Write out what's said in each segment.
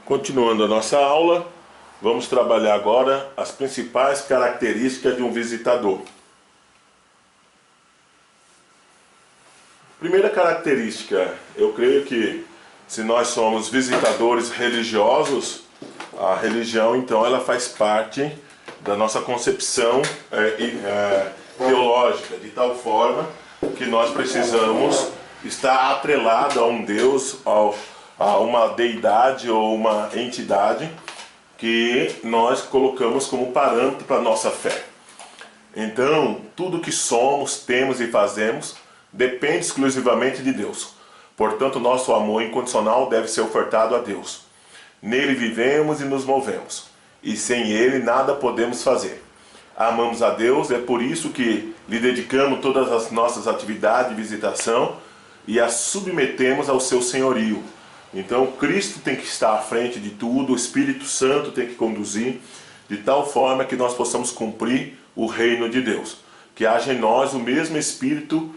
Continuando a nossa aula, vamos trabalhar agora as principais características de um visitador. Primeira característica, eu creio que se nós somos visitadores religiosos, a religião então ela faz parte da nossa concepção teológica, de tal forma que nós precisamos estar atrelado a um Deus, a uma deidade ou uma entidade que nós colocamos como parâmetro para a nossa fé. Então, tudo que somos, temos e fazemos depende exclusivamente de Deus. Portanto, nosso amor incondicional deve ser ofertado a Deus. Nele vivemos e nos movemos, e sem Ele nada podemos fazer. Amamos a Deus, é por isso que lhe dedicamos todas as nossas atividades de visitação e as submetemos ao seu senhorio. Então Cristo tem que estar à frente de tudo, o Espírito Santo tem que conduzir, de tal forma que nós possamos cumprir o reino de Deus. Que haja em nós o mesmo Espírito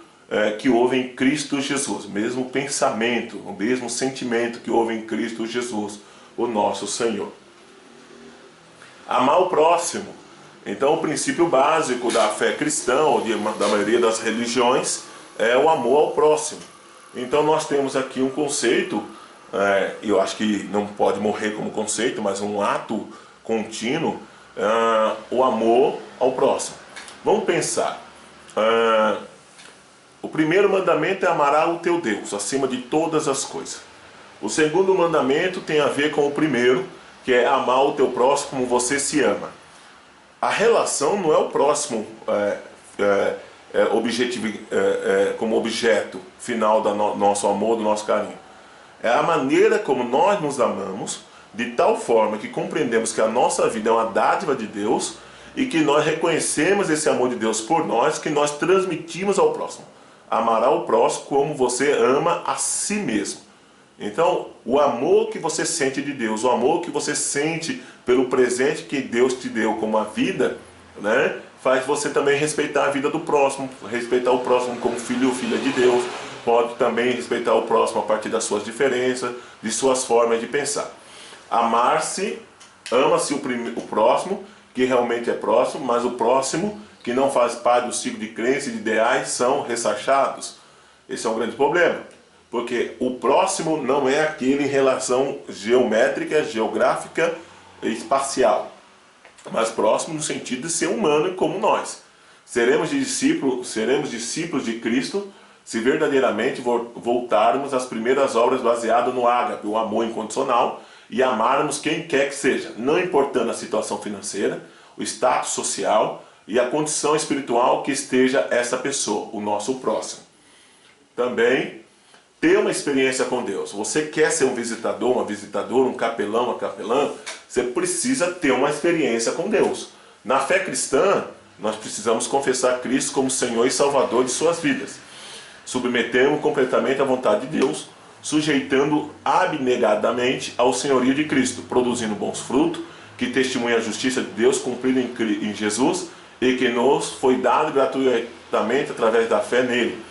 que houve em Cristo Jesus, o mesmo pensamento, o mesmo sentimento que houve em Cristo Jesus, o nosso Senhor. Amar o próximo. Então o princípio básico da fé cristã, ou da maioria das religiões, é o amor ao próximo. Então nós temos aqui um conceito, eu acho que não pode morrer como conceito, mas um ato contínuo, o amor ao próximo. Vamos pensar. O primeiro mandamento é amar o teu Deus, acima de todas as coisas. O segundo mandamento tem a ver com o primeiro, que é amar o teu próximo como você se ama. A relação não é o próximo como objeto final do nosso amor, do nosso carinho. É a maneira como nós nos amamos, de tal forma que compreendemos que a nossa vida é uma dádiva de Deus e que nós reconhecemos esse amor de Deus por nós, que nós transmitimos ao próximo. Amará o próximo como você ama a si mesmo. Então, o amor que você sente de Deus, o amor que você sente pelo presente que Deus te deu como a vida, né, faz você também respeitar a vida do próximo, respeitar o próximo como filho ou filha de Deus, pode também respeitar o próximo a partir das suas diferenças, de suas formas de pensar. Amar-se, ama-se o próximo, que realmente é próximo, mas o próximo que não faz parte do ciclo de crença e de ideais são ressachados. Esse é um grande problema, porque o próximo não é aquele em relação geométrica, geográfica e espacial, mas próximo no sentido de ser humano como nós. Seremos discípulos de Cristo se verdadeiramente voltarmos às primeiras obras baseadas no ágape, o amor incondicional, e amarmos quem quer que seja, não importando a situação financeira, o status social e a condição espiritual que esteja essa pessoa, o nosso próximo. Também ter uma experiência com Deus. Você quer ser um visitador, uma visitadora, um capelão, uma capelã, você precisa ter uma experiência com Deus. Na fé cristã, nós precisamos confessar Cristo como Senhor e Salvador de suas vidas. Submetemos completamente à vontade de Deus, sujeitando abnegadamente ao senhorio de Cristo, produzindo bons frutos, que testemunham a justiça de Deus cumprida em Jesus e que nos foi dado gratuitamente através da fé nele.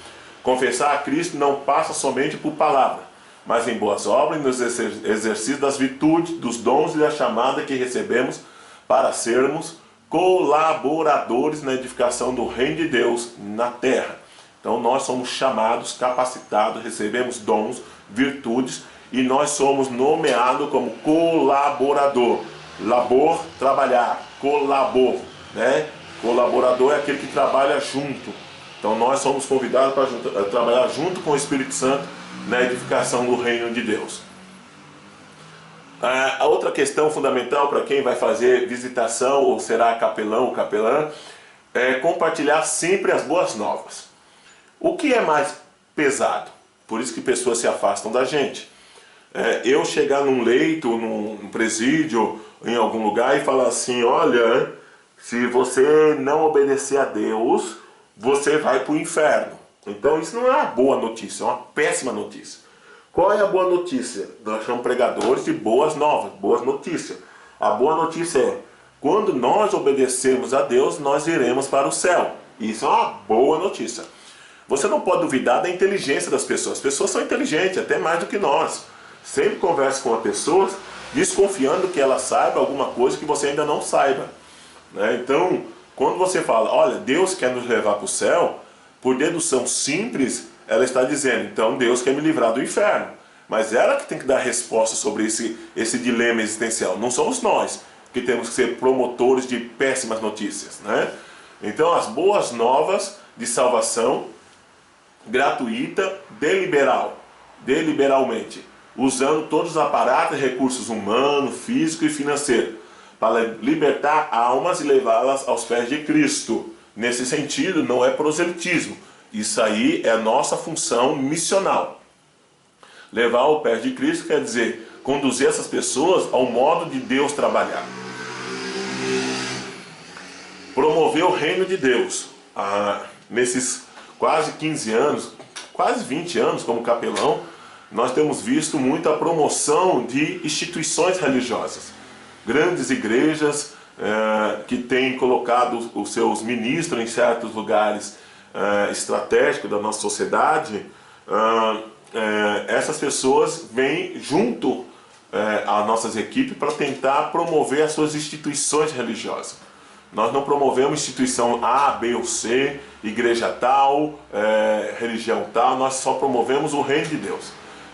Confessar a Cristo não passa somente por palavra, mas em boas obras e nos exercícios das virtudes, dos dons e da chamada que recebemos para sermos colaboradores na edificação do reino de Deus na terra. Então nós somos chamados, capacitados, recebemos dons, virtudes e nós somos nomeados como colaborador. Labor, trabalhar, colabor, né? Colaborador é aquele que trabalha junto. Então nós somos convidados para trabalhar junto com o Espírito Santo na edificação do reino de Deus. A outra questão fundamental para quem vai fazer visitação ou será capelão ou capelã é compartilhar sempre as boas novas. O que é mais pesado? Por isso que pessoas se afastam da gente. Eu chegar num leito, num presídio, em algum lugar e falar assim, olha, se você não obedecer a Deus, você vai para o inferno. Então isso não é uma boa notícia, é uma péssima notícia. Qual é a boa notícia? Nós somos pregadores de boas novas, boas notícias. A boa notícia é, quando nós obedecermos a Deus, nós iremos para o céu. Isso é uma boa notícia. Você não pode duvidar da inteligência das pessoas. As pessoas são inteligentes, até mais do que nós. Sempre converso com as pessoas desconfiando que ela saiba alguma coisa que você ainda não saiba, né? Então, quando você fala, olha, Deus quer nos levar para o céu, por dedução simples, ela está dizendo, então Deus quer me livrar do inferno. Mas ela que tem que dar resposta sobre esse dilema existencial. Não somos nós que temos que ser promotores de péssimas notícias, né? Então, as boas novas de salvação gratuita, deliberalmente, usando todos os aparatos e recursos humanos, físico e financeiro, para libertar almas e levá-las aos pés de Cristo. Nesse sentido, não é proselitismo. Isso aí é a nossa função missional. Levar ao pé de Cristo quer dizer conduzir essas pessoas ao modo de Deus trabalhar. Promover o reino de Deus. Nesses quase 15 anos, quase 20 anos como capelão, nós temos visto muita promoção de instituições religiosas. Grandes igrejas que têm colocado os seus ministros em certos lugares estratégicos da nossa sociedade. Essas pessoas vêm junto às nossas equipes para tentar promover as suas instituições religiosas. Nós não promovemos instituição A, B ou C, igreja tal, religião tal, nós só promovemos o reino de Deus.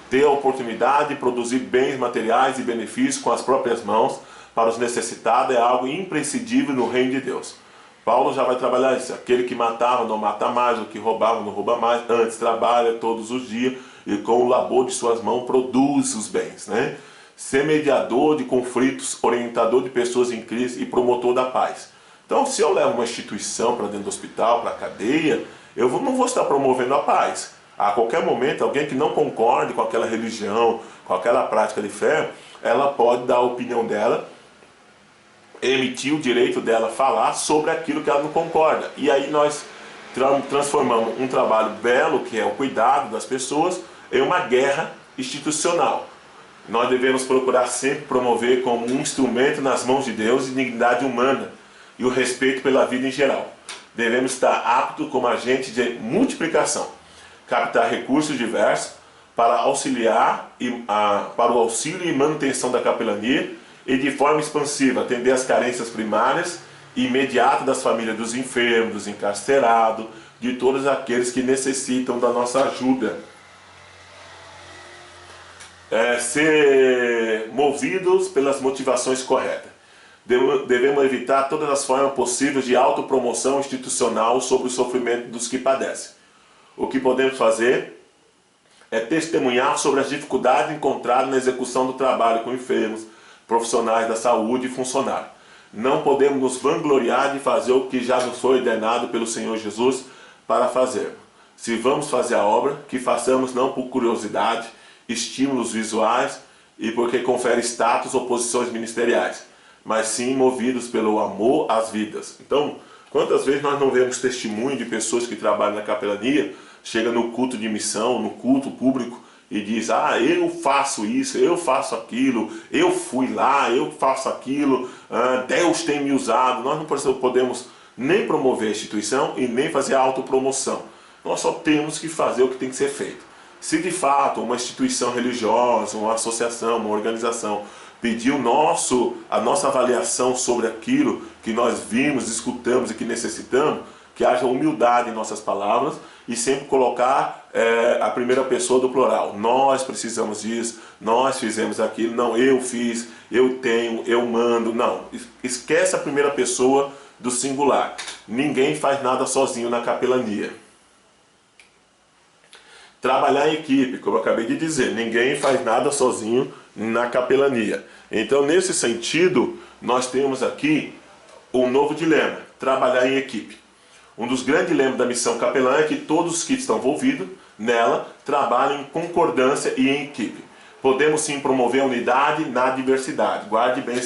Ter a oportunidade de produzir bens materiais e benefícios com as próprias mãos para os necessitados é algo imprescindível no reino de Deus. Paulo já vai trabalhar isso. Aquele que matava não mata mais, o que roubava não rouba mais, antes trabalha todos os dias e com o labor de suas mãos produz os bens, né? Ser mediador de conflitos, orientador de pessoas em crise e promotor da paz. Então, se eu levo uma instituição para dentro do hospital, para a cadeia, eu não vou estar promovendo a paz. A qualquer momento, alguém que não concorde com aquela religião, com aquela prática de fé, ela pode dar a opinião dela, emitir o direito dela falar sobre aquilo que ela não concorda. E aí nós transformamos um trabalho belo, que é o cuidado das pessoas, em uma guerra institucional. Nós devemos procurar sempre promover como um instrumento nas mãos de Deus a dignidade humana e o respeito pela vida em geral. Devemos estar aptos como agente de multiplicação, captar recursos diversos para auxiliar para o auxílio e manutenção da capelania e de forma expansiva atender às carências primárias e imediatas das famílias dos enfermos, dos encarcerados, de todos aqueles que necessitam da nossa ajuda. Ser movidos pelas motivações corretas. Devemos evitar todas as formas possíveis de autopromoção institucional sobre o sofrimento dos que padecem. O que podemos fazer é testemunhar sobre as dificuldades encontradas na execução do trabalho com enfermos, profissionais da saúde e funcionários. Não podemos nos vangloriar de fazer o que já nos foi ordenado pelo Senhor Jesus para fazermos. Se vamos fazer a obra, que façamos não por curiosidade, estímulos visuais e porque confere status ou posições ministeriais, mas sim movidos pelo amor às vidas. Então, quantas vezes nós não vemos testemunho de pessoas que trabalham na capelania, chega no culto de missão, no culto público, e diz, eu faço isso, eu faço aquilo, eu fui lá, eu faço aquilo, Deus tem me usado. Nós não podemos nem promover a instituição e nem fazer a autopromoção. Nós só temos que fazer o que tem que ser feito. Se de fato uma instituição religiosa, uma associação, uma organização pedir a nossa avaliação sobre aquilo que nós vimos, escutamos e que necessitamos, que haja humildade em nossas palavras e sempre colocar a primeira pessoa do plural. Nós precisamos disso, nós fizemos aquilo, não, eu fiz, eu tenho, eu mando, não. Esquece a primeira pessoa do singular. Ninguém faz nada sozinho na capelania. Trabalhar em equipe, como eu acabei de dizer, ninguém faz nada sozinho na capelania. Então, nesse sentido, nós temos aqui um novo dilema, trabalhar em equipe. Um dos grandes dilemas da missão capelã é que todos os que estão envolvidos nela trabalhem em concordância e em equipe. Podemos sim promover a unidade na diversidade. Guarde bem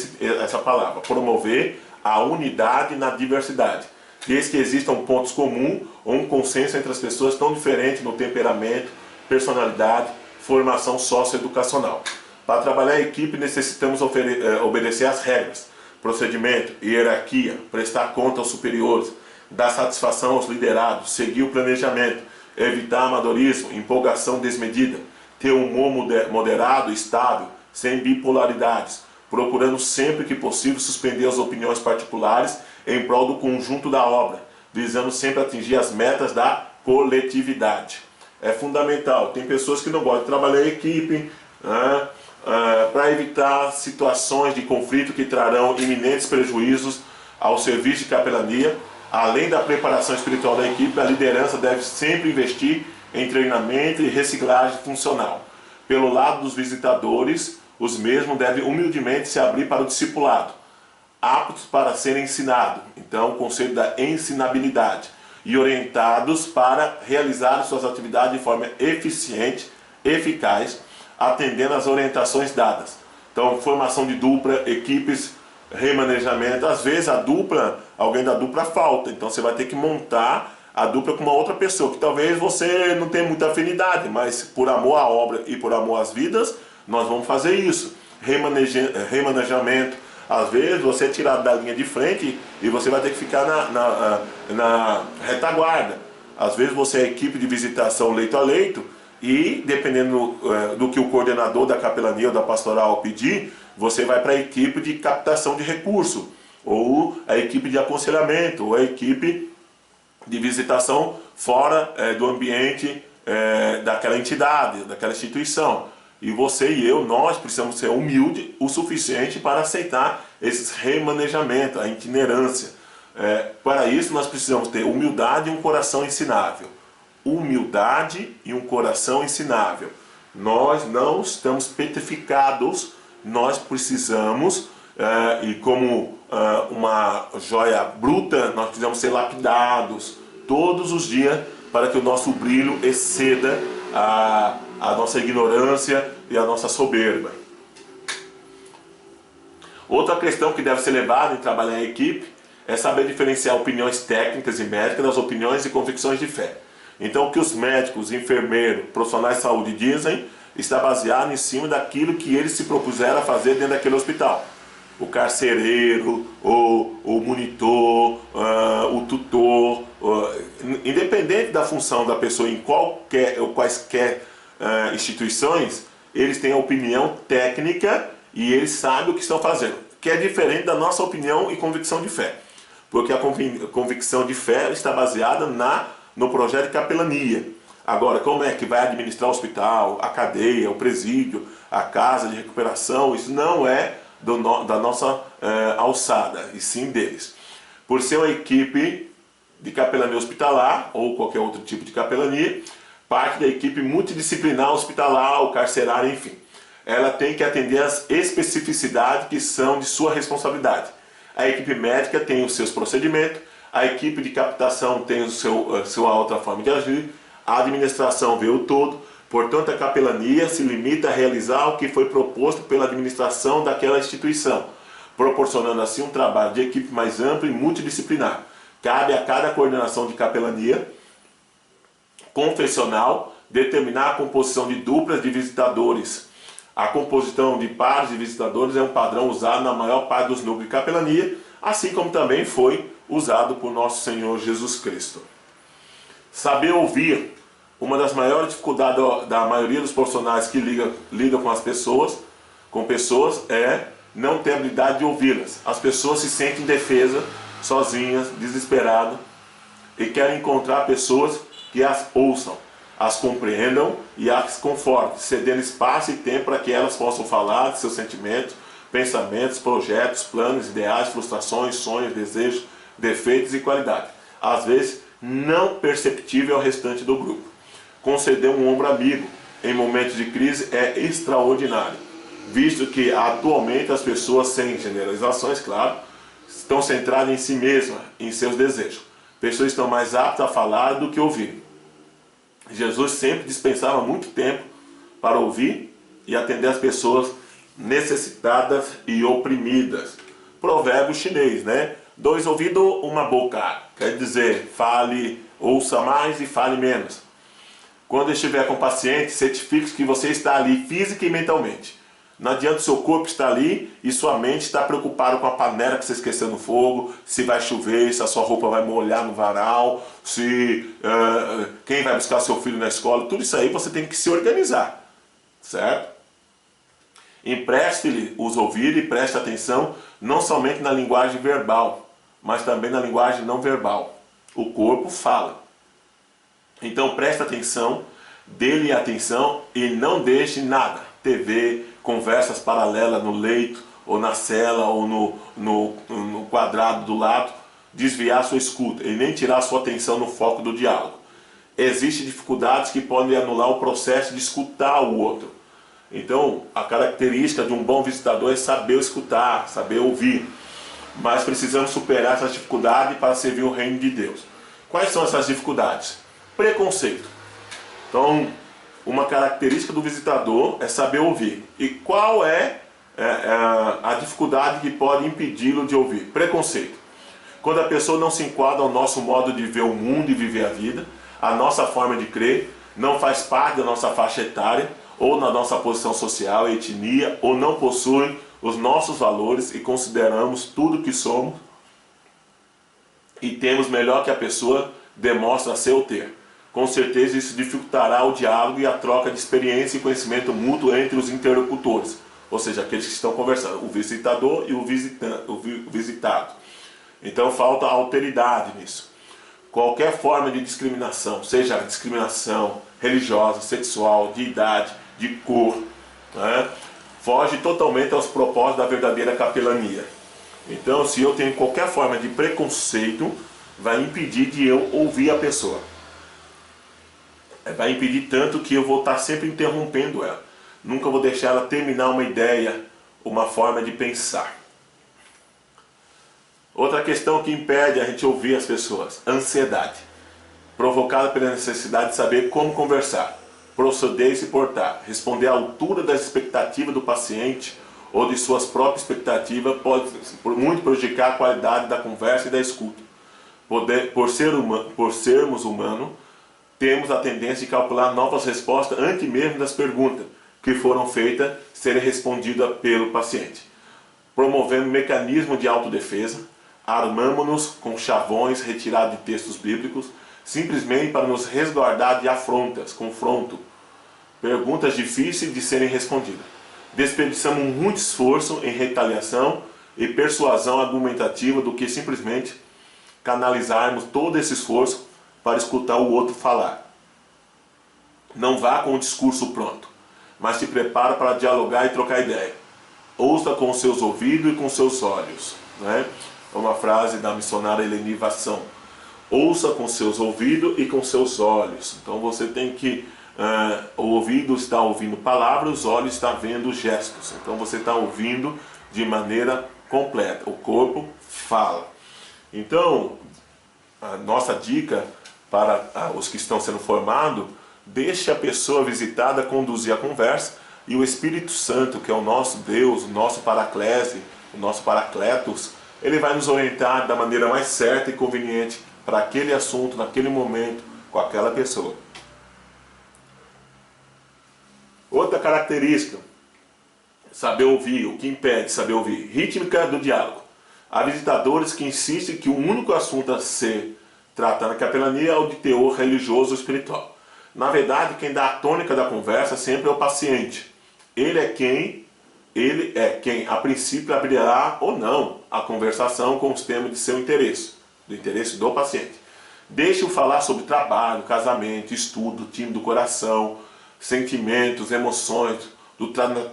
essa palavra, promover a unidade na diversidade. Desde que existam pontos comuns ou um consenso entre as pessoas tão diferentes no temperamento, personalidade, formação socioeducacional. Para trabalhar em equipe necessitamos obedecer às regras, procedimento, hierarquia, prestar conta aos superiores, dar satisfação aos liderados, seguir o planejamento, evitar amadorismo, empolgação desmedida, ter um humor moderado, estável, sem bipolaridades, procurando sempre que possível suspender as opiniões particulares em prol do conjunto da obra, visando sempre atingir as metas da coletividade. É fundamental. Tem pessoas que não gostam de trabalhar em equipe, né, para evitar situações de conflito que trarão iminentes prejuízos ao serviço de capelania. Além da preparação espiritual da equipe, a liderança deve sempre investir em treinamento e reciclagem funcional. Pelo lado dos visitadores, os mesmos devem humildemente se abrir para o discipulado, aptos para serem ensinados, então o conceito da ensinabilidade, e orientados para realizar suas atividades de forma eficiente, eficaz, atendendo às orientações dadas. Então, formação de dupla, equipes, remanejamento. Às vezes alguém da dupla falta, então você vai ter que montar a dupla com uma outra pessoa, que talvez você não tenha muita afinidade, mas por amor à obra e por amor às vidas, nós vamos fazer isso. Remanejamento. Às vezes você é tirado da linha de frente e você vai ter que ficar na retaguarda. Às vezes você é equipe de visitação leito a leito e, dependendo do que o coordenador da capelania ou da pastoral pedir, você vai para a equipe de captação de recurso, ou a equipe de aconselhamento, ou a equipe de visitação fora do ambiente daquela entidade, daquela instituição. E você e eu, nós precisamos ser humildes o suficiente para aceitar esses remanejamentos, a itinerância. Para isso nós precisamos ter humildade e um coração ensinável. Humildade e um coração ensinável. Nós não estamos petrificados, nós precisamos, e como uma joia bruta, nós precisamos ser lapidados todos os dias para que o nosso brilho exceda a nossa ignorância e a nossa soberba. Outra questão que deve ser levada em trabalhar em equipe é saber diferenciar opiniões técnicas e médicas das opiniões e convicções de fé. Então, o que os médicos, enfermeiros, profissionais de saúde dizem está baseado em cima daquilo que eles se propuseram a fazer dentro daquele hospital. O carcereiro, o monitor, o tutor, independente da função da pessoa em quaisquer instituições, eles têm a opinião técnica e eles sabem o que estão fazendo, que é diferente da nossa opinião e convicção de fé, porque a convicção de fé está baseada no projeto de capelania. Agora, como é que vai administrar o hospital, a cadeia, o presídio, a casa de recuperação, isso não é da nossa alçada, e sim deles. Por ser uma equipe de capelania hospitalar, ou qualquer outro tipo de capelania, parte da equipe multidisciplinar hospitalar ou carcerária, enfim. Ela tem que atender às especificidades que são de sua responsabilidade. A equipe médica tem os seus procedimentos, a equipe de captação tem sua outra forma de agir, a administração vê o todo, portanto a capelania se limita a realizar o que foi proposto pela administração daquela instituição, proporcionando assim um trabalho de equipe mais amplo e multidisciplinar. Cabe a cada coordenação de capelania confessional determinar a composição de duplas de visitadores. A composição de pares de visitadores é um padrão usado na maior parte dos núcleos de capelania, assim como também foi usado por nosso Senhor Jesus Cristo. Saber ouvir. Uma das maiores dificuldades da maioria dos profissionais que lidam com pessoas, é não ter habilidade de ouvi-las. As pessoas se sentem indefesas, sozinhas, desesperadas, e querem encontrar pessoas que as ouçam, as compreendam e as confortem, cedendo espaço e tempo para que elas possam falar de seus sentimentos, pensamentos, projetos, planos, ideais, frustrações, sonhos, desejos, defeitos e qualidades. Às vezes, não perceptível ao restante do grupo. Conceder um ombro amigo em momentos de crise é extraordinário, visto que atualmente as pessoas, sem generalizações, claro, estão centradas em si mesmas, em seus desejos. Pessoas estão mais aptas a falar do que ouvir. Jesus sempre dispensava muito tempo para ouvir e atender as pessoas necessitadas e oprimidas. Provérbio chinês, né? 2 ouvidos, uma boca. Quer dizer, ouça mais e fale menos. Quando estiver com o paciente, certifique que você está ali física e mentalmente. Não adianta o seu corpo estar ali e sua mente está preocupada com a panela que você esqueceu no fogo, se vai chover, se a sua roupa vai molhar no varal, quem vai buscar seu filho na escola. Tudo isso aí você tem que se organizar, certo? Empreste-lhe os ouvidos e preste atenção não somente na linguagem verbal, mas também na linguagem não verbal. O corpo fala. Então preste atenção, dê-lhe atenção e não deixe nada, TV, conversas paralelas no leito, ou na cela, ou no quadrado do lado, desviar sua escuta e nem tirar sua atenção no foco do diálogo. Existem dificuldades que podem anular o processo de escutar o outro. Então, a característica de um bom visitador é saber escutar, saber ouvir. Mas precisamos superar essas dificuldades para servir o reino de Deus. Quais são essas dificuldades? Preconceito. Então, uma característica do visitador é saber ouvir. E qual é a dificuldade que pode impedi-lo de ouvir? Preconceito. Quando a pessoa não se enquadra ao nosso modo de ver o mundo e viver a vida, a nossa forma de crer, não faz parte da nossa faixa etária, ou na nossa posição social, etnia, ou não possui os nossos valores e consideramos tudo que somos e temos melhor que a pessoa demonstra ser ou ter. Com certeza isso dificultará o diálogo e a troca de experiência e conhecimento mútuo entre os interlocutores, ou seja, aqueles que estão conversando, o visitador e o visitado. Então falta alteridade nisso. Qualquer forma de discriminação, seja discriminação religiosa, sexual, de idade, de cor, né, foge totalmente aos propósitos da verdadeira capelania. Então, se eu tenho qualquer forma de preconceito, vai impedir de eu ouvir a pessoa. Vai impedir tanto que eu vou estar sempre interrompendo ela. Nunca vou deixar ela terminar uma ideia, uma forma de pensar. Outra questão que impede a gente ouvir as pessoas, ansiedade, provocada pela necessidade de saber como conversar, proceder e se portar. Responder à altura das expectativas do paciente ou de suas próprias expectativas pode muito prejudicar a qualidade da conversa e da escuta. Por sermos humanos, temos a tendência de calcular novas respostas antes mesmo das perguntas que foram feitas serem respondidas pelo paciente. Promovendo mecanismo de autodefesa, armamos-nos com chavões retirados de textos bíblicos, simplesmente para nos resguardar de afrontas, confronto, perguntas difíceis de serem respondidas. Desperdiçamos muito esforço em retaliação e persuasão argumentativa do que simplesmente canalizarmos todo esse esforço para escutar o outro falar. Não vá com o discurso pronto, mas se prepara para dialogar e trocar ideia. Ouça com os seus ouvidos e com os seus olhos. Né? É uma frase da missionária Eleni Vassão. Ouça com seus ouvidos e com seus olhos. Então você tem que... o ouvido está ouvindo palavras, os olhos estão vendo gestos. Então você está ouvindo de maneira completa. O corpo fala. Então, a nossa dica para os que estão sendo formados, deixe a pessoa visitada conduzir a conversa e o Espírito Santo, que é o nosso Deus, o nosso Paraclese, o nosso Paracletos, ele vai nos orientar da maneira mais certa e conveniente para aquele assunto, naquele momento, com aquela pessoa. Outra característica, saber ouvir, o que impede saber ouvir, rítmica do diálogo. Há visitadores que insistem que o único assunto a ser tratado na capelania é o de teor religioso ou espiritual. Na verdade, quem dá a tônica da conversa sempre é o paciente. Ele é quem a princípio abrirá ou não a conversação com os temas de seu interesse, do interesse do paciente. Deixe-o falar sobre trabalho, casamento, estudo, time do coração, sentimentos, emoções, do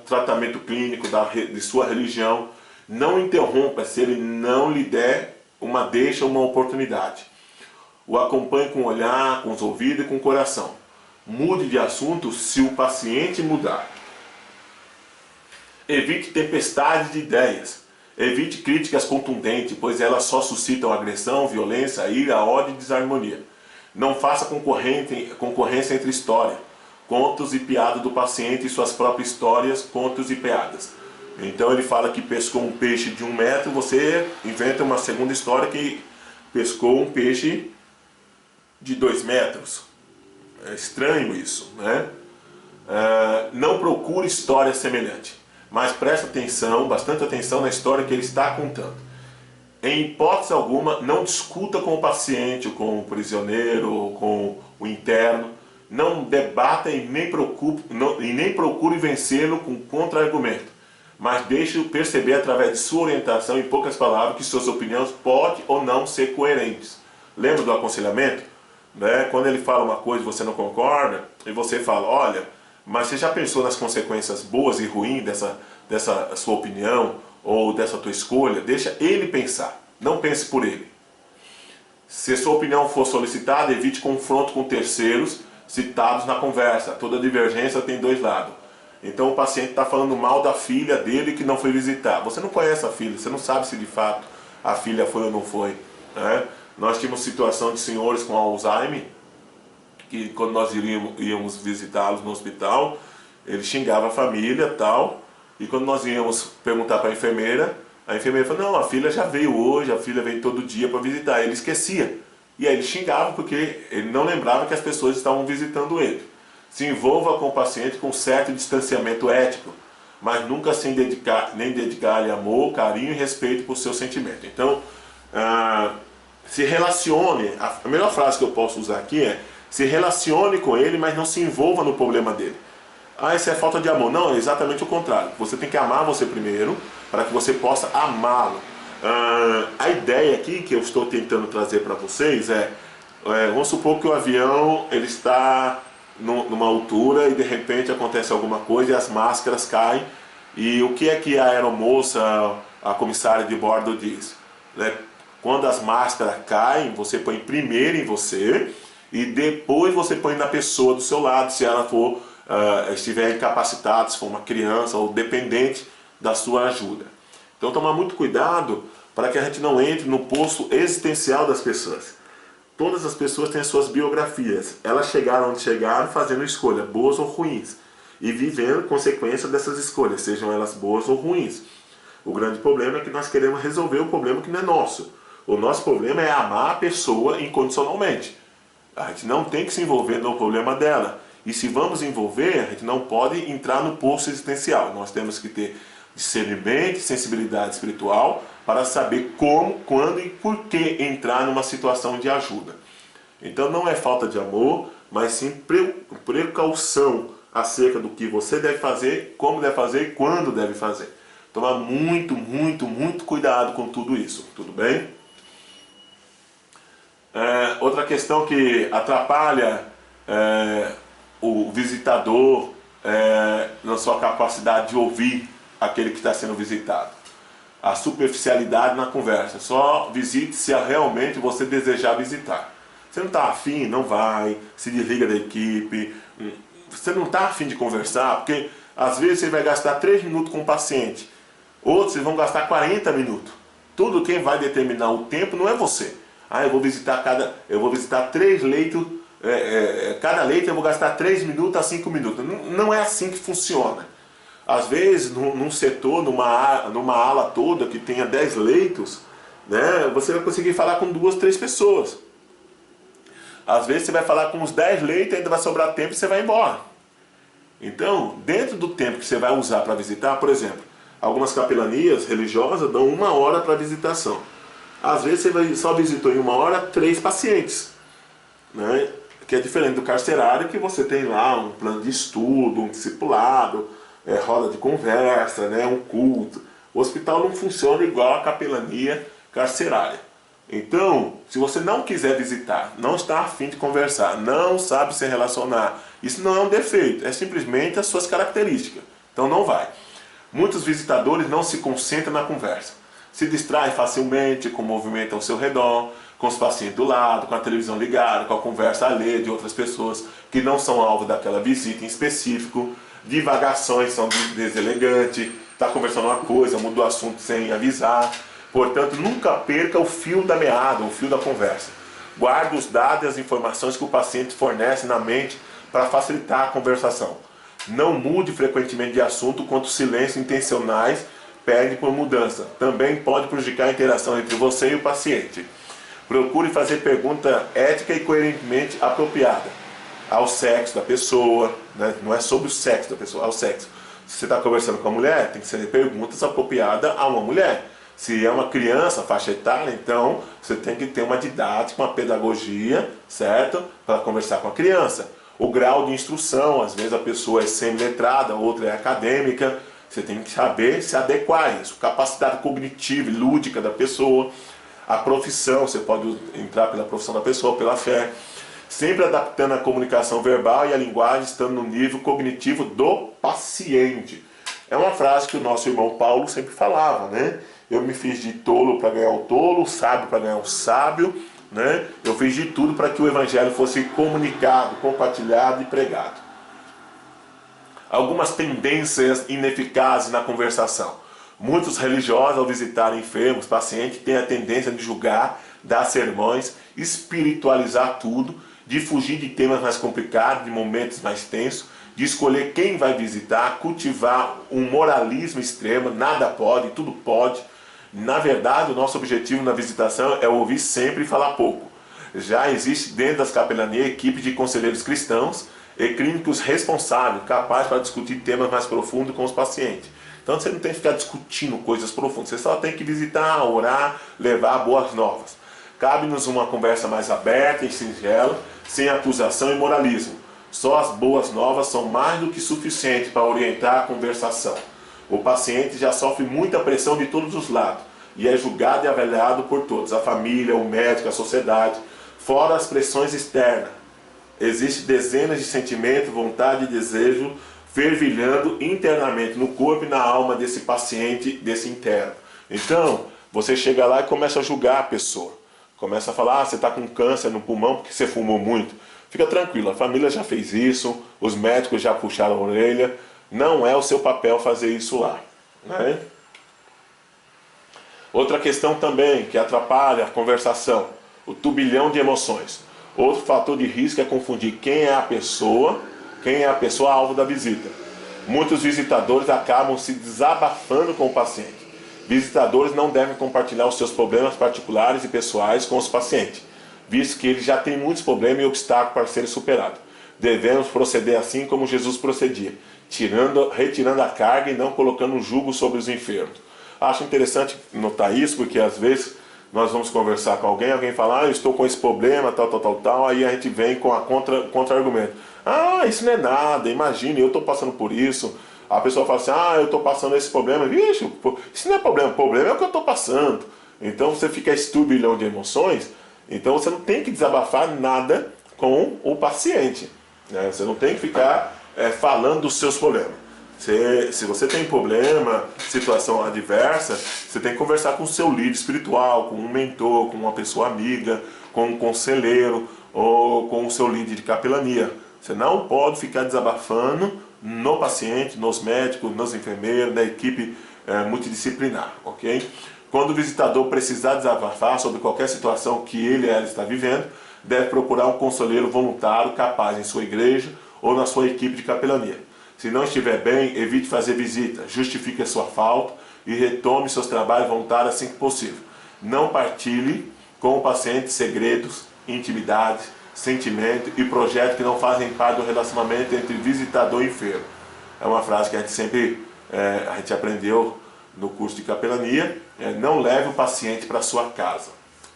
tratamento clínico de sua religião. Não interrompa se ele não lhe der uma deixa ou uma oportunidade. O acompanhe com o olhar, com os ouvidos e com o coração. Mude de assunto se o paciente mudar. Evite tempestades de ideias. Evite críticas contundentes, pois elas só suscitam agressão, violência, ira, ódio e desarmonia. Não faça concorrência entre história, contos e piadas do paciente e suas próprias histórias, contos e piadas. Então ele fala que pescou um peixe de 1 metro, você inventa uma segunda história que pescou um peixe de 2 metros. É estranho isso, né? Não procure história semelhante, mas preste atenção, bastante atenção na história que ele está contando. Em hipótese alguma, não discuta com o paciente, com o prisioneiro, ou com o interno. Não debata e nem procure vencê-lo com contra-argumento. mas deixe-o perceber através de sua orientação, em poucas palavras, que suas opiniões podem ou não ser coerentes. Lembra do aconselhamento? Né? Quando ele fala uma coisa e você não concorda, e você fala, olha, mas você já pensou nas consequências boas e ruins dessa sua opinião ou dessa tua escolha? Deixa ele pensar, não pense por ele. Se sua opinião for solicitada, evite confronto com terceiros citados na conversa. Toda divergência tem dois lados. Então o paciente está falando mal da filha dele que não foi visitar. Você não conhece a filha, você não sabe se de fato a filha foi ou não foi. Né? Nós tínhamos situação de senhores com Alzheimer, que quando nós íamos visitá-los no hospital, ele xingava a família e tal, e quando nós íamos perguntar para a enfermeira falou, não, a filha já veio hoje, a filha vem todo dia para visitar. Ele esquecia. E aí ele xingava porque ele não lembrava que as pessoas estavam visitando ele. Se envolva com o paciente com certo distanciamento ético, mas nunca sem dedicar-lhe amor, carinho e respeito por seu sentimento. Então, se relacione, a melhor frase que eu posso usar aqui é, se relacione com ele, mas não se envolva no problema dele. Ah, isso é falta de amor. Não, é exatamente o contrário. Você tem que amar você primeiro, para que você possa amá-lo. A ideia aqui que eu estou tentando trazer para vocês vamos supor que o avião ele está numa altura e de repente acontece alguma coisa e as máscaras caem. E o que é que a aeromoça, a comissária de bordo diz? Quando as máscaras caem, você põe primeiro em você e depois você põe na pessoa do seu lado, se ela for estiver incapacitada, se for uma criança ou dependente da sua ajuda. Então tomar muito cuidado para que a gente não entre no poço existencial das pessoas. Todas as pessoas têm as suas biografias. Elas chegaram onde chegaram fazendo escolhas, boas ou ruins. E vivendo consequências dessas escolhas, sejam elas boas ou ruins. O grande problema é que nós queremos resolver o problema que não é nosso. O nosso problema é amar a pessoa incondicionalmente. A gente não tem que se envolver no problema dela. E se vamos envolver, a gente não pode entrar no poço existencial. Nós temos que ter discernimento, sensibilidade espiritual para saber como, quando e por que entrar numa situação de ajuda. Então não é falta de amor, mas sim precaução acerca do que você deve fazer, como deve fazer e quando deve fazer. Tomar muito, muito, muito cuidado com tudo isso, tudo bem? Outra questão que atrapalha o visitador na sua capacidade de ouvir aquele que está sendo visitado. A superficialidade na conversa. Só visite se realmente você desejar visitar. Você não está afim, não vai, se desliga da equipe. Você não está afim de conversar, porque às vezes você vai gastar 3 minutos com o paciente. Outros vocês vão gastar 40 minutos. Tudo quem vai determinar o tempo não é você. Eu vou visitar 3 leitos, cada leito eu vou gastar 3 minutos a 5 minutos. Não é assim que funciona. Às vezes, num setor, numa ala toda que tenha 10 leitos, né, você vai conseguir falar com 2, 3 pessoas. Às vezes você vai falar com uns 10 leitos, ainda vai sobrar tempo e você vai embora. Então, dentro do tempo que você vai usar para visitar, por exemplo, algumas capelanias religiosas dão 1 hora para visitação. Às vezes você só visitou em 1 hora 3 pacientes, né, que é diferente do carcerário, que você tem lá um plano de estudo, um discipulado, roda de conversa, né, um culto. O hospital não funciona igual a capelania carcerária. Então, se você não quiser visitar, não está a fim de conversar, não sabe se relacionar, isso não é um defeito, é simplesmente as suas características. Então não vai. Muitos visitadores não se concentram na conversa. Se distraem facilmente com o movimento ao seu redor, com os pacientes do lado, com a televisão ligada, com a conversa alheia de outras pessoas que não são alvo daquela visita em específico. Divagações são deselegantes, está conversando uma coisa, muda o assunto sem avisar. Portanto, nunca perca o fio da meada, o fio da conversa. Guarde os dados e as informações que o paciente fornece na mente para facilitar a conversação. Não mude frequentemente de assunto quando silêncios intencionais pedem por mudança. Também pode prejudicar a interação entre você e o paciente. Procure fazer pergunta ética e coerentemente apropriada ao sexo da pessoa, né? Não é sobre o sexo da pessoa, ao sexo. Se você está conversando com a mulher, tem que ser perguntas apropriadas a uma mulher. Se é uma criança, faixa etária, então você tem que ter uma didática, uma pedagogia, certo? Para conversar com a criança. O grau de instrução, às vezes a pessoa é semi-letrada, outra é acadêmica, Você tem que saber se adequar a isso. Capacidade cognitiva e lúdica da pessoa. A profissão, você pode entrar pela profissão da pessoa, pela fé. Sempre adaptando a comunicação verbal e a linguagem, estando no nível cognitivo do paciente. É uma frase que o nosso irmão Paulo sempre falava, né? Eu me fiz de tolo para ganhar o tolo, sábio para ganhar o sábio, né? Eu fiz de tudo para que o evangelho fosse comunicado, compartilhado e pregado. Algumas tendências ineficazes na conversação. Muitos religiosos, ao visitar enfermos, pacientes, têm a tendência de julgar, dar sermões, espiritualizar tudo, de fugir de temas mais complicados, de momentos mais tensos, de escolher quem vai visitar, cultivar um moralismo extremo, nada pode, tudo pode. Na verdade, o nosso objetivo na visitação é ouvir sempre e falar pouco. Já existe dentro das capelanias equipe de conselheiros cristãos e clínicos responsáveis, capazes para discutir temas mais profundos com os pacientes. Então você não tem que ficar discutindo coisas profundas, você só tem que visitar, orar, levar boas novas. Cabe-nos uma conversa mais aberta e singela, sem acusação e moralismo. Só as boas novas são mais do que suficientes para orientar a conversação. O paciente já sofre muita pressão de todos os lados e é julgado e avaliado por todos, a família, o médico, a sociedade, fora as pressões externas. Existem dezenas de sentimentos, vontade e desejo fervilhando internamente no corpo e na alma desse paciente, desse interno. Então, você chega lá e começa a julgar a pessoa. Começa a falar, você está com câncer no pulmão porque você fumou muito. Fica tranquilo, a família já fez isso, os médicos já puxaram a orelha. Não é o seu papel fazer isso lá, né? Outra questão também que atrapalha a conversação, o turbilhão de emoções. Outro fator de risco é confundir quem é a pessoa alvo da visita. Muitos visitadores acabam se desabafando com o paciente. Visitadores não devem compartilhar os seus problemas particulares e pessoais com os pacientes, visto que eles já têm muitos problemas e obstáculos para serem superados. Devemos proceder assim como Jesus procedia, retirando a carga e não colocando um jugo sobre os enfermos. Acho interessante notar isso, porque às vezes nós vamos conversar com alguém, alguém fala, eu estou com esse problema, tal, aí a gente vem com a contra-argumento. Isso não é nada, imagine, eu estou passando por isso. A pessoa fala assim, eu estou passando esse problema. Vixe, isso não é problema, o problema é o que eu estou passando. Então você fica esse turbilhão de emoções, então você não tem que desabafar nada com o paciente, né? Você não tem que ficar falando dos seus problemas. Se você tem problema, situação adversa, você tem que conversar com o seu líder espiritual, com um mentor, com uma pessoa amiga, com um conselheiro ou com o seu líder de capelania. Você não pode ficar desabafando no paciente, nos médicos, nos enfermeiros, na equipe multidisciplinar, ok? Quando o visitador precisar desabafar sobre qualquer situação que ele ou ela está vivendo, deve procurar um conselheiro voluntário capaz em sua igreja ou na sua equipe de capelania. Se não estiver bem, evite fazer visita, justifique a sua falta e retome seus trabalhos voluntários assim que possível. Não partilhe com o paciente segredos, intimidades, sentimentos e projetos que não fazem parte do relacionamento entre visitador e enfermo. É uma frase que a gente sempre a gente aprendeu no curso de capelania. Não leve o paciente para sua casa,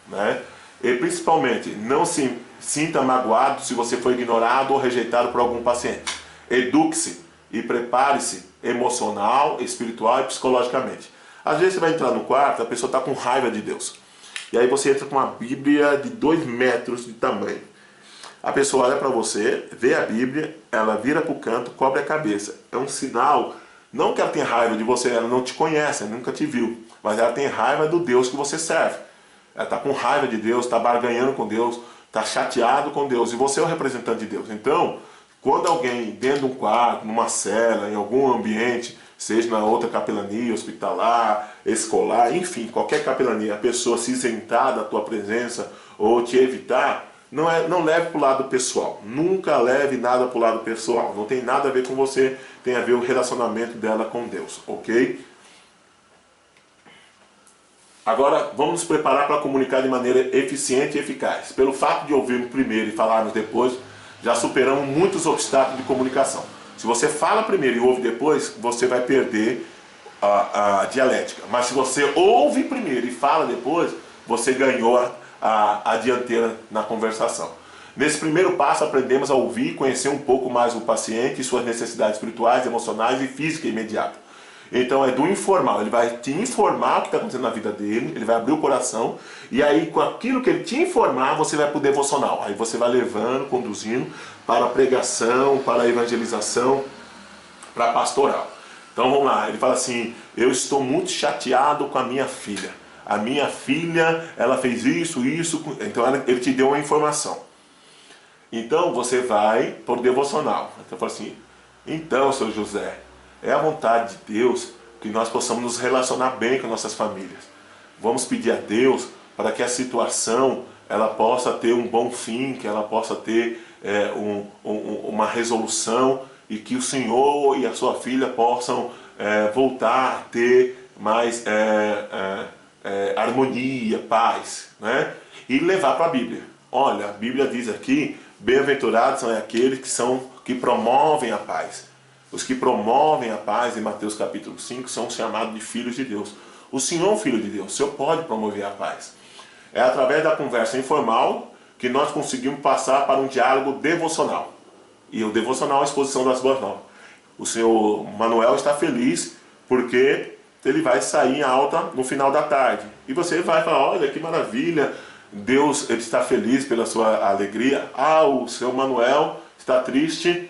né? E principalmente, não se sinta magoado se você foi ignorado ou rejeitado por algum paciente. Eduque-se e prepare-se emocional, espiritual e psicologicamente. Às vezes você vai entrar no quarto, a pessoa está com raiva de Deus. E aí você entra com uma Bíblia de 2 metros de tamanho. A pessoa olha para você, vê a Bíblia, ela vira para o canto, cobre a cabeça. É um sinal, não que ela tenha raiva de você, ela não te conhece, ela nunca te viu. Mas ela tem raiva do Deus que você serve. Ela está com raiva de Deus, está barganhando com Deus, está chateado com Deus. E você é o representante de Deus. Então, quando alguém dentro de um quarto, numa cela, em algum ambiente, seja na outra capelania, hospitalar, escolar, enfim, qualquer capelania, a pessoa se isentar da tua presença ou te evitar, não leve para o lado pessoal. Nunca leve nada para o lado pessoal. Não tem nada a ver com você, tem a ver o relacionamento dela com Deus, ok? Agora, vamos nos preparar para comunicar de maneira eficiente e eficaz. Pelo fato de ouvirmos primeiro e falarmos depois, já superamos muitos obstáculos de comunicação. Se você fala primeiro e ouve depois, você vai perder a dialética. Mas se você ouve primeiro e fala depois, você ganhou a dianteira na conversação. Nesse primeiro passo, aprendemos a ouvir e conhecer um pouco mais o paciente e suas necessidades espirituais, emocionais e físicas imediatas. Então é do informal, ele vai te informar o que está acontecendo na vida dele, ele vai abrir o coração, e aí com aquilo que ele te informar, você vai para o devocional. Aí você vai levando, conduzindo para a pregação, para a evangelização, para a pastoral. Então vamos lá, ele fala assim: eu estou muito chateado com a minha filha. A minha filha, ela fez isso, isso, então ele te deu uma informação. Então você vai para o devocional. Então fala assim: então, seu José, é a vontade de Deus que nós possamos nos relacionar bem com nossas famílias. Vamos pedir a Deus para que a situação ela possa ter um bom fim, que ela possa ter uma resolução, e que o Senhor e a sua filha possam voltar a ter mais harmonia, paz, né? E levar para a Bíblia. Olha, a Bíblia diz aqui: bem-aventurados são aqueles que promovem a paz. Os que promovem a paz, em Mateus capítulo 5, são chamados de filhos de Deus. O Senhor é um filho de Deus, o Senhor pode promover a paz. É através da conversa informal que nós conseguimos passar para um diálogo devocional. E o devocional é a exposição das boas novas. O senhor Manuel está feliz porque ele vai sair em alta no final da tarde. E você vai falar: olha que maravilha, Deus ele está feliz pela sua alegria. Ah, o seu Manuel está triste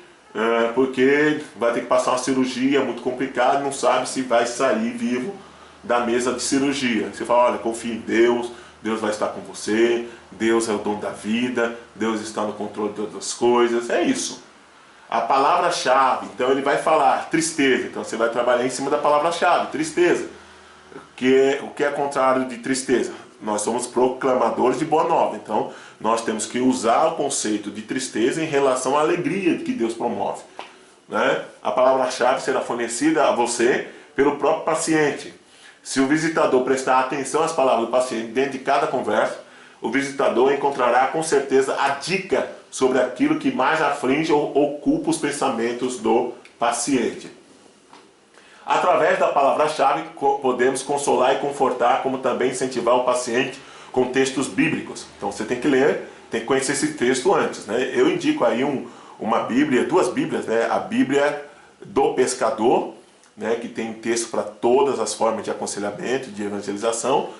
porque vai ter que passar uma cirurgia muito complicada, não sabe se vai sair vivo da mesa de cirurgia. Você fala: olha, confie em Deus, Deus vai estar com você, Deus é o dono da vida, Deus está no controle de todas as coisas. É isso. A palavra-chave, então ele vai falar tristeza, então você vai trabalhar em cima da palavra-chave, tristeza. O que é contrário de tristeza? Nós somos proclamadores de boa nova, então nós temos que usar o conceito de tristeza em relação à alegria que Deus promove, né? A palavra-chave será fornecida a você pelo próprio paciente. Se o visitador prestar atenção às palavras do paciente dentro de cada conversa, o visitador encontrará com certeza a dica sobre aquilo que mais aflige ou ocupa os pensamentos do paciente. Através da palavra-chave, podemos consolar e confortar, como também incentivar o paciente com textos bíblicos. Então você tem que ler, tem que conhecer esse texto antes, né? Eu indico aí uma Bíblia, duas Bíblias, né? A Bíblia do Pescador, né? Que tem texto para todas as formas de aconselhamento, de evangelização,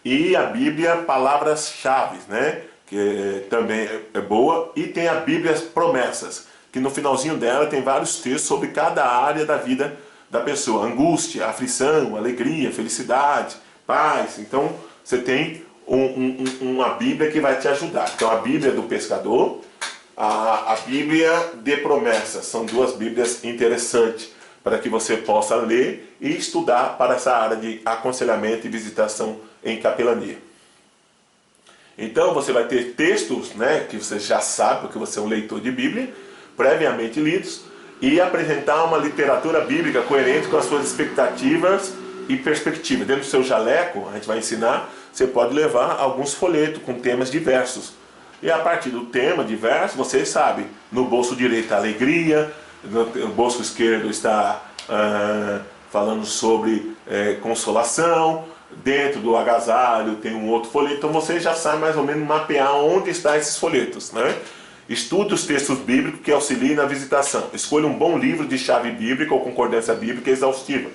e a Bíblia Palavras-Chave, né? Que também é boa, e tem a Bíblia Promessas, que no finalzinho dela tem vários textos sobre cada área da vida da pessoa: angústia, aflição, alegria, felicidade, paz. Então você tem uma Bíblia que vai te ajudar. Então a Bíblia do Pescador, a Bíblia de Promessas, são duas Bíblias interessantes para que você possa ler e estudar para essa área de aconselhamento e visitação em capelania. Então você vai ter textos, né, que você já sabe, porque você é um leitor de Bíblia, previamente lidos, e apresentar uma literatura bíblica coerente com as suas expectativas e perspectivas. Dentro do seu jaleco, a gente vai ensinar, você pode levar alguns folhetos com temas diversos. E a partir do tema diverso, você sabe, no bolso direito a alegria, no bolso esquerdo está falando sobre consolação, dentro do agasalho tem um outro folheto, então você já sabe mais ou menos mapear onde estão esses folhetos, né? Estude os textos bíblicos que auxiliem na visitação. Escolha um bom livro de chave bíblica ou concordância bíblica exaustiva.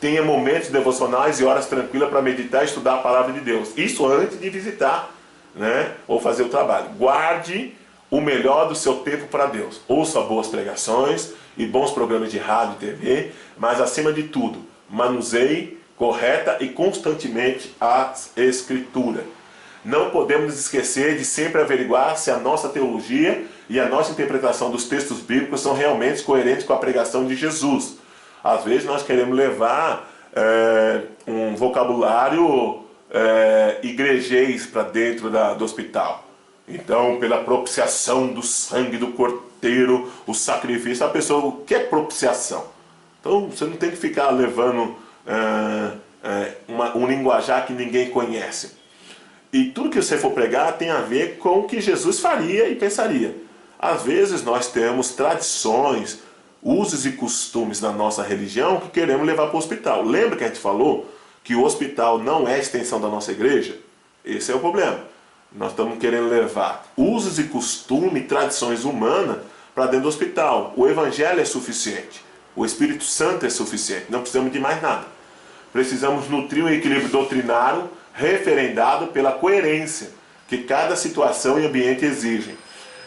Tenha momentos devocionais e horas tranquilas para meditar e estudar a palavra de Deus. Isso antes de visitar, né? Ou fazer o trabalho. Guarde o melhor do seu tempo para Deus. Ouça boas pregações e bons programas de rádio e TV, mas acima de tudo, manuseie correta e constantemente a Escritura. Não podemos nos esquecer de sempre averiguar se a nossa teologia e a nossa interpretação dos textos bíblicos são realmente coerentes com a pregação de Jesus. Às vezes nós queremos levar um vocabulário igrejês para dentro do hospital. Então, pela propiciação do sangue do cordeiro, o sacrifício, a pessoa, o que é propiciação? Então você não tem que ficar levando um linguajar que ninguém conhece. E tudo que você for pregar tem a ver com o que Jesus faria e pensaria. Às vezes nós temos tradições, usos e costumes na nossa religião que queremos levar para o hospital. Lembra que a gente falou que o hospital não é extensão da nossa igreja? Esse é o problema. Nós estamos querendo levar usos e costumes, tradições humanas para dentro do hospital. O evangelho é suficiente. O Espírito Santo é suficiente, não precisamos de mais nada. Precisamos nutrir um equilíbrio doutrinário referendado pela coerência que cada situação e ambiente exigem.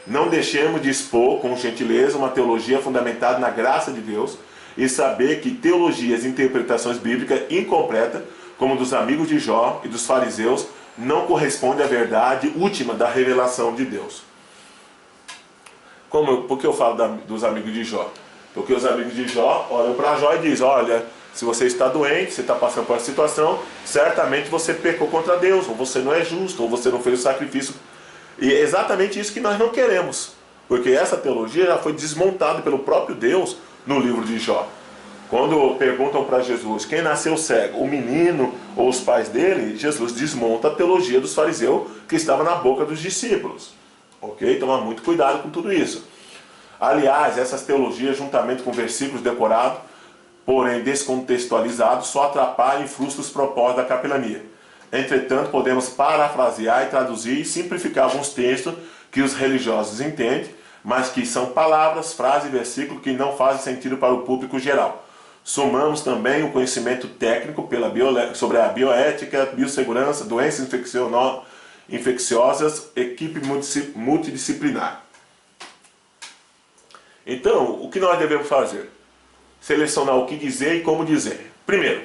Não deixemos de expor com gentileza uma teologia fundamentada na graça de Deus e saber que teologias e interpretações bíblicas incompletas, como dos amigos de Jó e dos fariseus, não correspondem à verdade última da revelação de Deus. Por que eu falo dos amigos de Jó? Porque os amigos de Jó olham para Jó e dizem: olha, se você está doente, você está passando por essa situação, certamente você pecou contra Deus, ou você não é justo, ou você não fez o sacrifício. E é exatamente isso que nós não queremos, porque essa teologia já foi desmontada pelo próprio Deus no livro de Jó. Quando perguntam para Jesus quem nasceu cego, o menino ou os pais dele, Jesus desmonta a teologia dos fariseus que estava na boca dos discípulos. Ok? Toma muito cuidado com tudo isso. Aliás, essas teologias, juntamente com versículos decorados, porém descontextualizados, só atrapalham e frustram os propósitos da capelania. Entretanto, podemos parafrasear e traduzir e simplificar alguns textos que os religiosos entendem, mas que são palavras, frases e versículos que não fazem sentido para o público geral. Somamos também o conhecimento técnico sobre a bioética, biossegurança, doenças infecciosas, equipe multidisciplinar. Então, o que nós devemos fazer? Selecionar o que dizer e como dizer. Primeiro,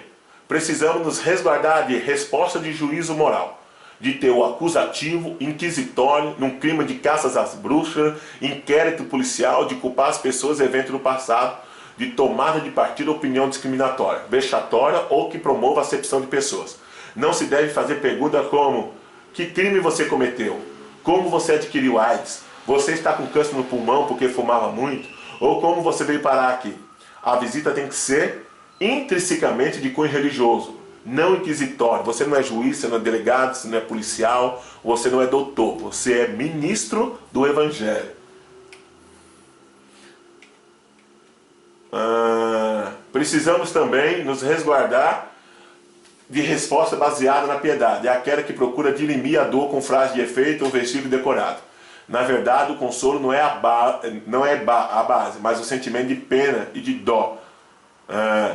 precisamos nos resguardar de resposta de juízo moral, de teor acusativo, inquisitório, num clima de caças às bruxas, inquérito policial, de culpar as pessoas eventos do passado, de tomada de partido ou opinião discriminatória, vexatória ou que promova a acepção de pessoas. Não se deve fazer perguntas como: que crime você cometeu? Como você adquiriu AIDS? Você está com câncer no pulmão porque fumava muito? Ou como você veio parar aqui? A visita tem que ser intrinsecamente de cunho religioso, não inquisitório. Você não é juiz, você não é delegado, você não é policial, você não é doutor, você é ministro do Evangelho. Precisamos também nos resguardar de resposta baseada na piedade, é aquela que procura dirimir a dor com frase de efeito ou versículo decorado. Na verdade, o consolo não é a base, mas o sentimento de pena e de dó.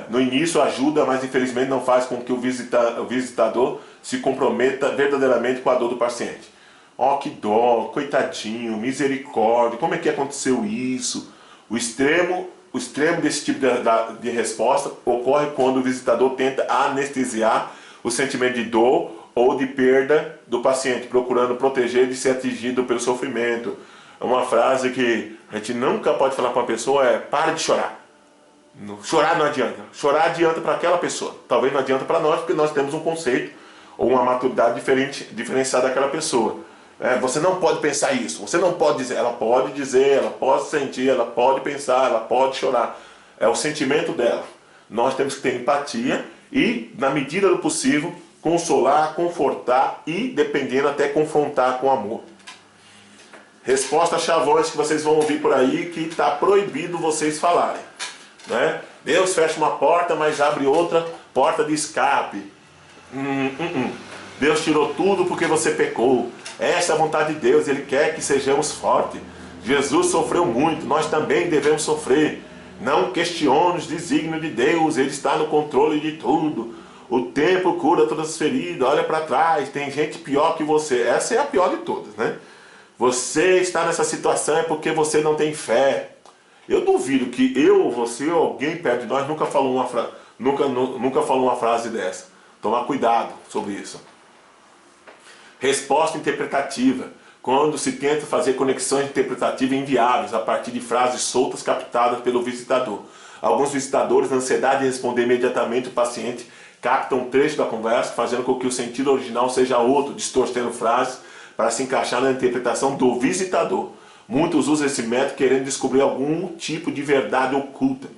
No início ajuda, mas infelizmente não faz com que o visitador se comprometa verdadeiramente com a dor do paciente. Oh, que dó, coitadinho, misericórdia, como é que aconteceu isso? O extremo desse tipo de resposta ocorre quando o visitador tenta anestesiar o sentimento de dor ou de perda do paciente, procurando proteger de ser atingido pelo sofrimento. Uma frase que a gente nunca pode falar para uma pessoa é: pare de chorar. Chorar não adianta. Chorar adianta para aquela pessoa. Talvez não adianta para nós, porque nós temos um conceito ou uma maturidade diferenciada daquela pessoa. Você não pode pensar isso, você não pode dizer. Ela pode dizer, ela pode sentir, ela pode pensar, ela pode chorar. É o sentimento dela. Nós temos que ter empatia e, na medida do possível, consolar, confortar e, dependendo, até confrontar com amor. Respostas chavões que vocês vão ouvir por aí, que está proibido vocês falarem. Né? Deus fecha uma porta, mas abre outra porta de escape. Deus tirou tudo porque você pecou. Essa é a vontade de Deus, Ele quer que sejamos fortes. Jesus sofreu muito, nós também devemos sofrer. Não questione os desígnios de Deus, Ele está no controle de tudo. O tempo cura todas as feridas, olha para trás, tem gente pior que você. Essa é a pior de todas, né? Você está nessa situação é porque você não tem fé. Eu duvido que eu, você ou alguém perto de nós nunca falou uma frase dessa. Tomar cuidado sobre isso. Resposta interpretativa. Quando se tenta fazer conexões interpretativas inviáveis a partir de frases soltas captadas pelo visitador. Alguns visitadores, na ansiedade de responder imediatamente o paciente, captam um trecho da conversa, fazendo com que o sentido original seja outro, distorcendo frases para se encaixar na interpretação do visitador. Muitos usam esse método querendo descobrir algum tipo de verdade oculta.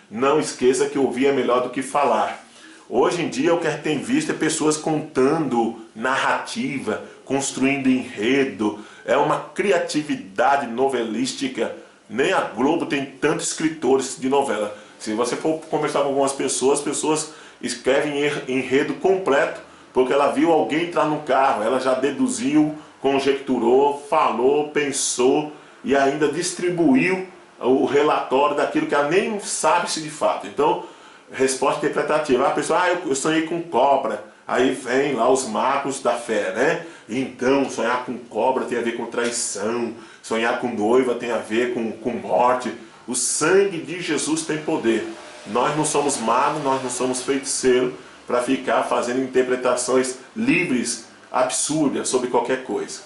Não esqueça que ouvir é melhor do que falar. Hoje em dia o que a gente tem visto é pessoas contando narrativa, construindo enredo. É uma criatividade novelística. Nem a Globo tem tantos escritores de novela. Se você for conversar com algumas pessoas, as pessoas escrevem enredo completo, porque ela viu alguém entrar no carro, ela já deduziu, conjecturou, falou, pensou e ainda distribuiu o relatório daquilo que ela nem sabe se de fato. Então, resposta interpretativa. A pessoa, eu sonhei com cobra. Aí vem lá os marcos da fé, né? Então, sonhar com cobra tem a ver com traição. Sonhar com noiva tem a ver com morte. O sangue de Jesus tem poder. Nós não somos magos, nós não somos feiticeiros para ficar fazendo interpretações livres, absurdas sobre qualquer coisa.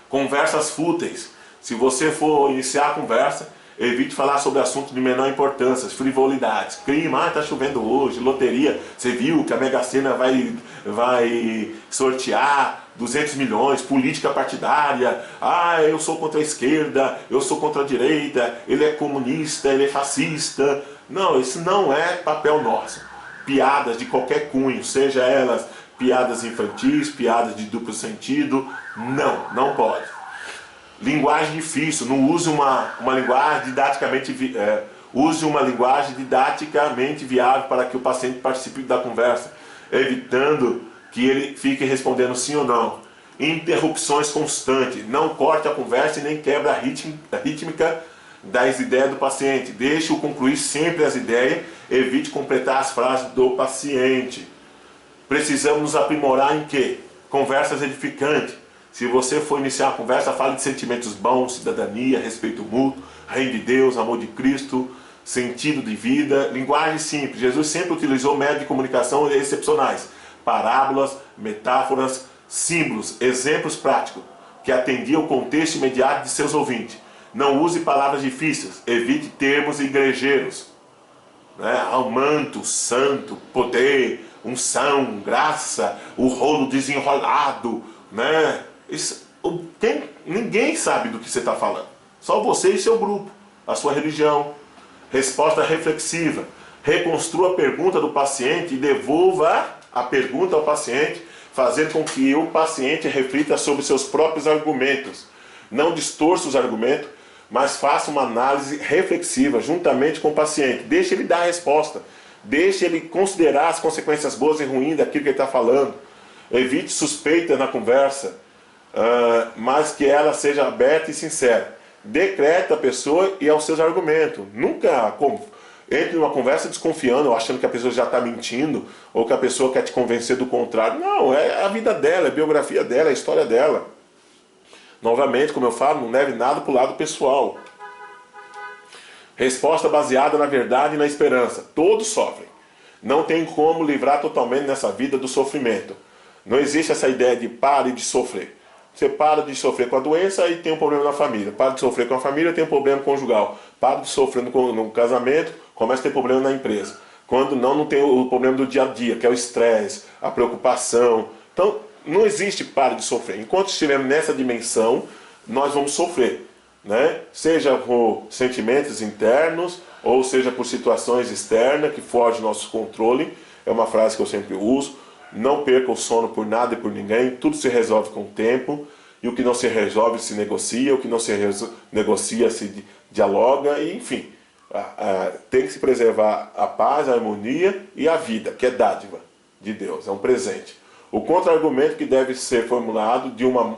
Conversas fúteis. Se você for iniciar a conversa, evite falar sobre assuntos de menor importância, frivolidades, crime, tá chovendo hoje, loteria, você viu que a Mega Sena vai sortear 200 milhões, política partidária, eu sou contra a esquerda, eu sou contra a direita, ele é comunista, ele é fascista. Não, isso não é papel nosso. Piadas de qualquer cunho, seja elas piadas infantis, piadas de duplo sentido, não pode. Linguagem difícil, não use uma linguagem didaticamente viável para que o paciente participe da conversa, evitando que ele fique respondendo sim ou não. Interrupções constantes, não corte a conversa e nem quebra a rítmica das ideias do paciente. Deixe-o concluir sempre as ideias, evite completar as frases do paciente. Precisamos nos aprimorar em quê? Conversas edificantes. Se você for iniciar a conversa, fale de sentimentos bons, cidadania, respeito mútuo, reino de Deus, amor de Cristo, sentido de vida, linguagem simples. Jesus sempre utilizou métodos de comunicação excepcionais. Parábolas, metáforas, símbolos, exemplos práticos, que atendiam o contexto imediato de seus ouvintes. Não use palavras difíceis, evite termos igrejeiros. Manto, santo, poder, unção, graça, o rolo desenrolado, ninguém sabe do que você está falando. Só você e seu grupo, a sua religião. Resposta reflexiva. Reconstrua a pergunta do paciente e devolva a pergunta ao paciente, fazendo com que o paciente reflita sobre seus próprios argumentos. Não distorça os argumentos, mas faça uma análise reflexiva juntamente com o paciente. Deixe ele dar a resposta. Deixe ele considerar as consequências boas e ruins daquilo que ele está falando. Evite suspeita na conversa, mas que ela seja aberta e sincera. Decreta a pessoa e aos seus argumentos. Nunca entre numa conversa desconfiando, ou achando que a pessoa já está mentindo, ou que a pessoa quer te convencer do contrário. Não, é a vida dela, é a biografia dela, é a história dela. Novamente, como eu falo, não leve nada para o lado pessoal. Resposta baseada na verdade e na esperança. Todos sofrem. Não tem como livrar totalmente nessa vida do sofrimento. Não existe essa ideia de pare de sofrer. Você para de sofrer com a doença e tem um problema na família. Para de sofrer com a família, tem um problema conjugal. Para de sofrer no casamento, começa a ter problema na empresa. Quando não tem o problema do dia a dia, que é o estresse, a preocupação. Então, não existe pare de sofrer. Enquanto estivermos nessa dimensão, nós vamos sofrer. Seja por sentimentos internos, ou seja por situações externas que fogem do nosso controle. É uma frase que eu sempre uso. Não perca o sono por nada e por ninguém. Tudo se resolve com o tempo. E o que não se resolve se negocia. O que não se negocia se dialoga. E, enfim, tem que se preservar a paz, a harmonia e a vida, que é dádiva de Deus. É um presente. O contra-argumento que deve ser formulado de uma...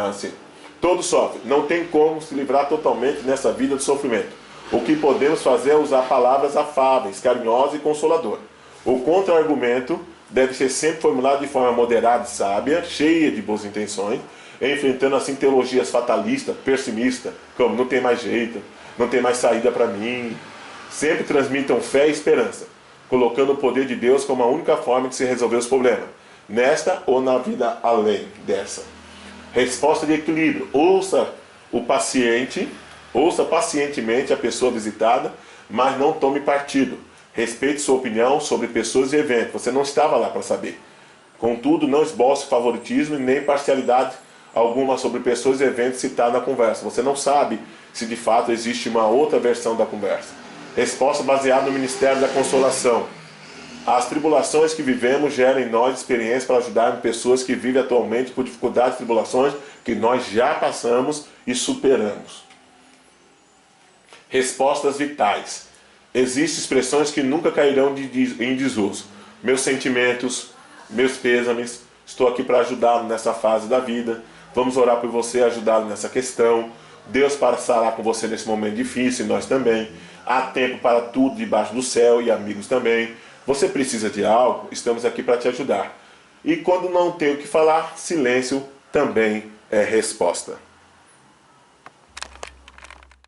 assim... Todos sofrem. Não tem como se livrar totalmente nessa vida do sofrimento. O que podemos fazer é usar palavras afáveis, carinhosas e consoladoras. O contra-argumento deve ser sempre formulado de forma moderada e sábia, cheia de boas intenções, enfrentando assim teologias fatalistas, pessimistas, como não tem mais jeito, não tem mais saída para mim. Sempre transmitam fé e esperança, colocando o poder de Deus como a única forma de se resolver os problemas, nesta ou na vida além dessa. Resposta de equilíbrio. Ouça pacientemente a pessoa visitada, mas não tome partido. Respeite sua opinião sobre pessoas e eventos. Você não estava lá para saber. Contudo, não esboce favoritismo e nem parcialidade alguma sobre pessoas e eventos citados na conversa. Você não sabe se de fato existe uma outra versão da conversa. Resposta baseada no ministério da consolação. As tribulações que vivemos geram em nós experiências para ajudar pessoas que vivem atualmente por dificuldades e tribulações que nós já passamos e superamos. Respostas vitais. Existem expressões que nunca cairão em desuso. Meus sentimentos, meus pêsames, estou aqui para ajudá-lo nessa fase da vida. Vamos orar por você, ajudá-lo nessa questão. Deus passará com você nesse momento difícil, e nós também. Há tempo para tudo debaixo do céu e amigos também. Você precisa de algo? Estamos aqui para te ajudar. E quando não tem o que falar, silêncio também é resposta.